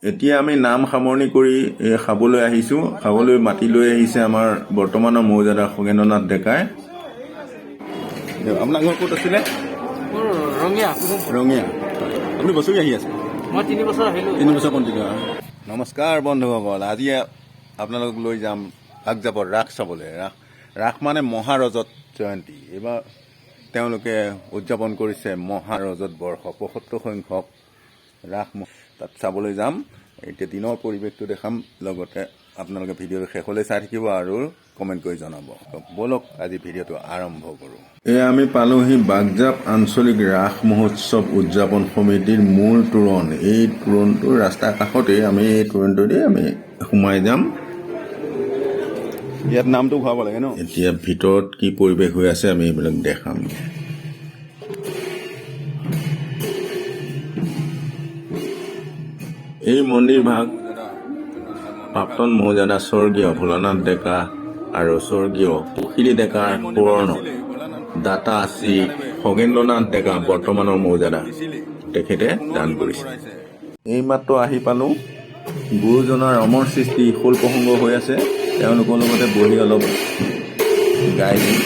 এতিয়া আমি নাম সামৰণি কৰি খাবলৈ আহিছোঁ। খাবলৈ মাতি লৈ আহিছে আমাৰ বৰ্তমানৰ মৌজাদাৰ খগেন্দ্ৰনাথ ডেকাই। আপোনাৰ ঘৰ ক'ত আছিলে? ৰঙিয়া। ৰঙিয়া। আপুনি বছৰি আহি আছে? মই 3 বছৰ আহিলোঁ। 3 বছৰ কণ্টিনিউ। নমস্কাৰ বন্ধুসকল, আজি আপোনালোকক লৈ যাম আগজাপত ৰাস চাবলৈ। ৰাস মানে মহাৰজত জয়ন্তী। এইবাৰ তেওঁলোকে উদযাপন কৰিছে মহাৰজত বৰ্ষ ৭৫ সংখ্যক ৰাস। তাত চাবলৈ যাম। এতিয়া দিনৰ পৰিৱেশটো দেখাম, লগতে আপোনালোকে ভিডিঅ'টো শেষলৈ চাই থাকিব আৰু কমেণ্ট কৰি জনাব। ব'লক আজি ভিডিঅ'টো আৰম্ভ কৰোঁ। এয়া আমি পালোহি বাগজাপ আঞ্চলিক ৰাস মহোৎসৱ উদযাপন সমিতিৰ মূল তোৰণ। এই তোৰণটোৰ ৰাস্তাৰ কাষতেই আমি এই তোৰণটোদি আমি সোমাই যাম। ইয়াত নামটো ভৰাব লাগে ন? এতিয়া ভিতৰত কি পৰিৱেশ হৈ আছে আমি এইবিলাক দেখাম। এই মন্দিৰ ভাগ প্ৰাক্তন মৌজাদা স্বৰ্গীয় ভোলানাথ ডেকা আৰু স্বৰ্গীয় সুশীলি ডেকাৰ পুৰণ দাতা শ্ৰী খগেন্দ্ৰনাথ ডেকা বৰ্তমানৰ মৌজাদা তেখেতে দান কৰিছে। এইমাত্ৰ আহি পালোঁ। গুৰুজনাৰ অমৰ সৃষ্টি খোল প্ৰসংগ হৈ আছে, তেওঁলোকৰ লগতে বহি অলপ গাই দিম।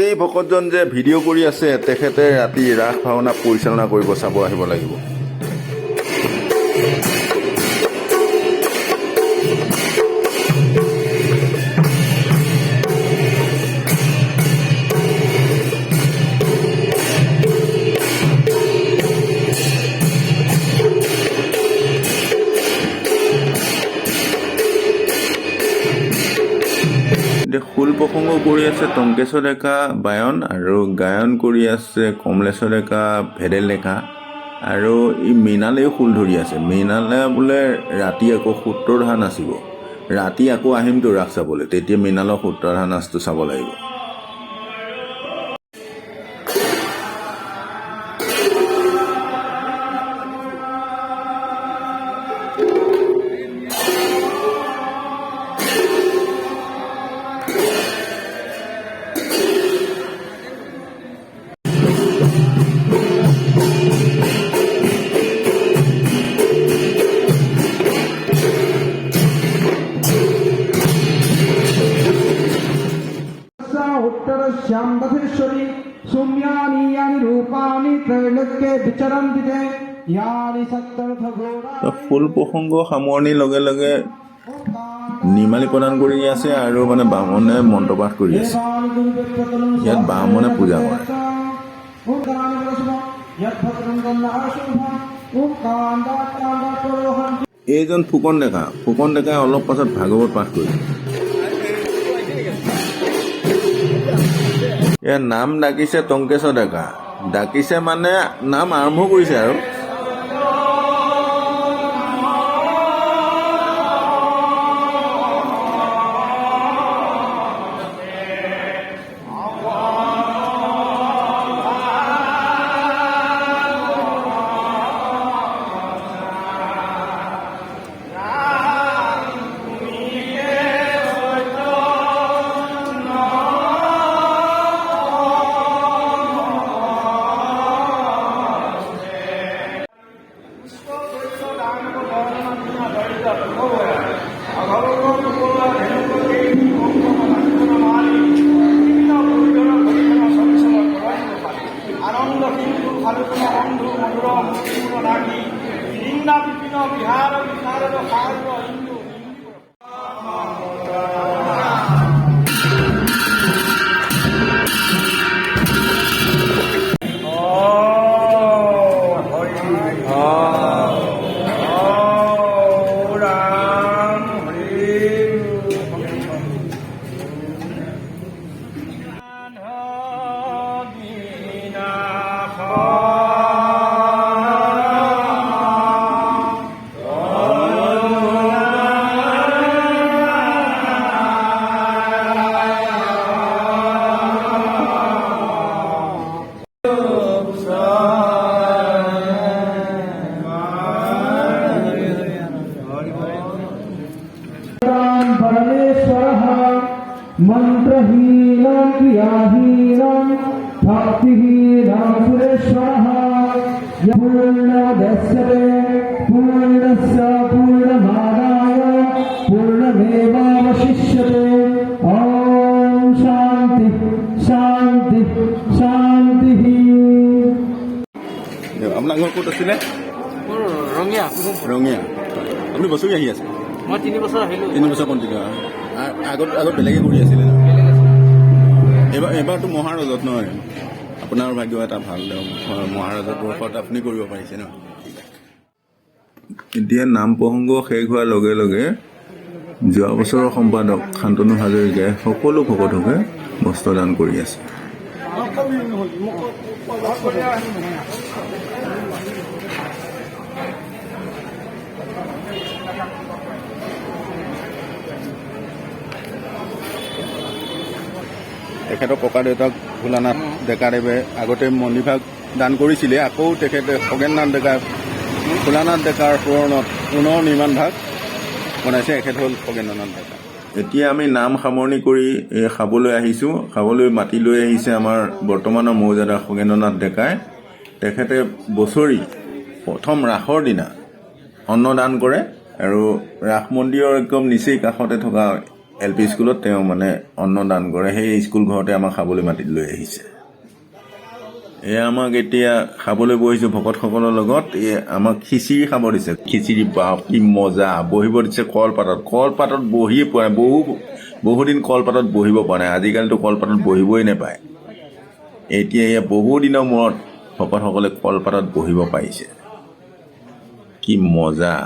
এই ভকতজন যে ভিডিঅ' কৰি আছে, তেখেতে ৰাতি ৰাস ভাওনা পৰিচালনা কৰিব, চাব আহিব লাগিব। খোল প্ৰসংগ কৰি আছে টংকেশ্বৰ ডেকা বায়ন, আৰু গায়ন কৰি আছে কমলেশ্বৰ ডেকা ভেদেল ডেকা, আৰু ই মৃণালেও খোল ধৰি আছে। মৃণালে বোলে ৰাতি আকৌ সূত্ৰধাৰ নাচিব। ৰাতি আকৌ আহিমতো ৰাস চাবলৈ, তেতিয়া মৃণালৰ সূত্ৰধাৰ নাচটো চাব লাগিব। श्यामदधेश्वरी सौम्यानि यानि रूपाणि त्रैलोक्ये विचरन्ति ते यानि सत्तर्थघोरा। ফুল প্ৰসংগ সামৰণিৰ লগে লগে নিৰ্মালি প্ৰদান কৰি আছে আৰু মানে বামুণে মন্ত্ৰপাঠ কৰি আছে। ইয়াত বামুণে পূজা কৰে। এইজন ফুকন ডেকা। ফুকন ডেকাই অলপ পাছত ভাগৱত পাঠ কৰিছে। ইয়াৰ নাম ডাকিছে টংকেশ্বৰ ডেকা। ডাকিছে মানে নাম আৰম্ভ কৰিছে আৰু। मंत्रहीनं क्रियाहीनं भक्तिहीनं सुरेश्वरः पूर्णदस्यते पूर्णस्य पूर्णमादाय पूर्णमेवावशिष्यते ॐ शान्ति शान्ति शान्तिः আপোনাৰ ঘৰ ক'ত আছিলে মোৰ ৰঙিয়া ৰঙিয়া আপুনি বছৰি আহি আছে মই 3 বছৰ আহিলোঁ 3 বছৰ কণ্টিনিউ আগত বেলেগে কৰি আছিলে ন এবাৰতো মহাৰাজত নহয় আপোনাৰ ভাগ্য এটা ভাল মহাৰাজত বৰ্ষত আপুনি কৰিব পাৰিছে ন এতিয়া নাম প্ৰসংগ শেষ হোৱাৰ লগে লগে যোৱা বছৰৰ সম্পাদক শান্তনু হাজৰিকাই সকলো ভকতকে বস্ত্ৰদান কৰি আছে তেখেতৰ ককা দেউতাক ভোলানাথ ডেকাদেৱে আগতে মন্দিৰভাগ দান কৰিছিলে আকৌ তেখেতে খগেননাথ ডেকা ভোলানাথ ডেকাৰ পুৰণত পুনৰ নিৰ্মাণ ভাগ বনাইছে এখেত হ'ল খগেন্দ্ৰনাথ ডেকা এতিয়া আমি নাম সামৰণি কৰি খাবলৈ আহিছোঁ খাবলৈ মাতি লৈ আহিছে আমাৰ বৰ্তমানৰ মৌজাদাৰ খগেন্দ্ৰনাথ ডেকাই তেখেতে বছৰি প্ৰথম ৰাসৰ দিনা অন্নদান কৰে আৰু ৰাস মন্দিৰৰ একদম নিচেই কাষতে থকা LP স্কুলত তেওঁ মানে অন্নদান কৰে সেই স্কুল ঘৰতে আমাক খাবলৈ মাতি লৈ আহিছে এয়া আমাক এতিয়া খাবলৈ বহিছোঁ ভকতসকলৰ লগত আমাক খিচিৰি খাব দিছে খিচিৰি বাপ কি মজা বহিব দিছে কলপাতত বহিয়ে পোৱা নাই বহুদিন কলপাতত বহিব পৰা নাই আজিকালিতো কলপাতত বহিবই নাপায় এতিয়া এয়া বহুদিনৰ মূৰত ভকতসকলে কলপাতত বহিব পাৰিছে কি মজা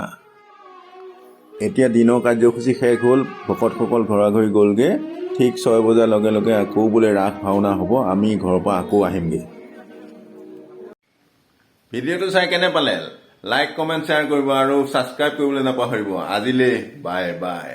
এতিয়া দিনৰ কাৰ্যসূচী শেষ হ'ল ভকতসকল ঘৰা ঘৰি গ'লগৈ ঠিক 6 বজাৰ লগে লগে আকৌ বোলে ৰাস ভাওনা হ'ব আমি ঘৰৰ পৰা আকৌ আহিমগৈ ভিডিঅ'টো চাই কেনে পালে লাইক কমেণ্ট শ্বেয়াৰ কৰিব আৰু ছাবস্ক্ৰাইব কৰিবলৈ নাপাহৰিব আজিলৈ বাই বাই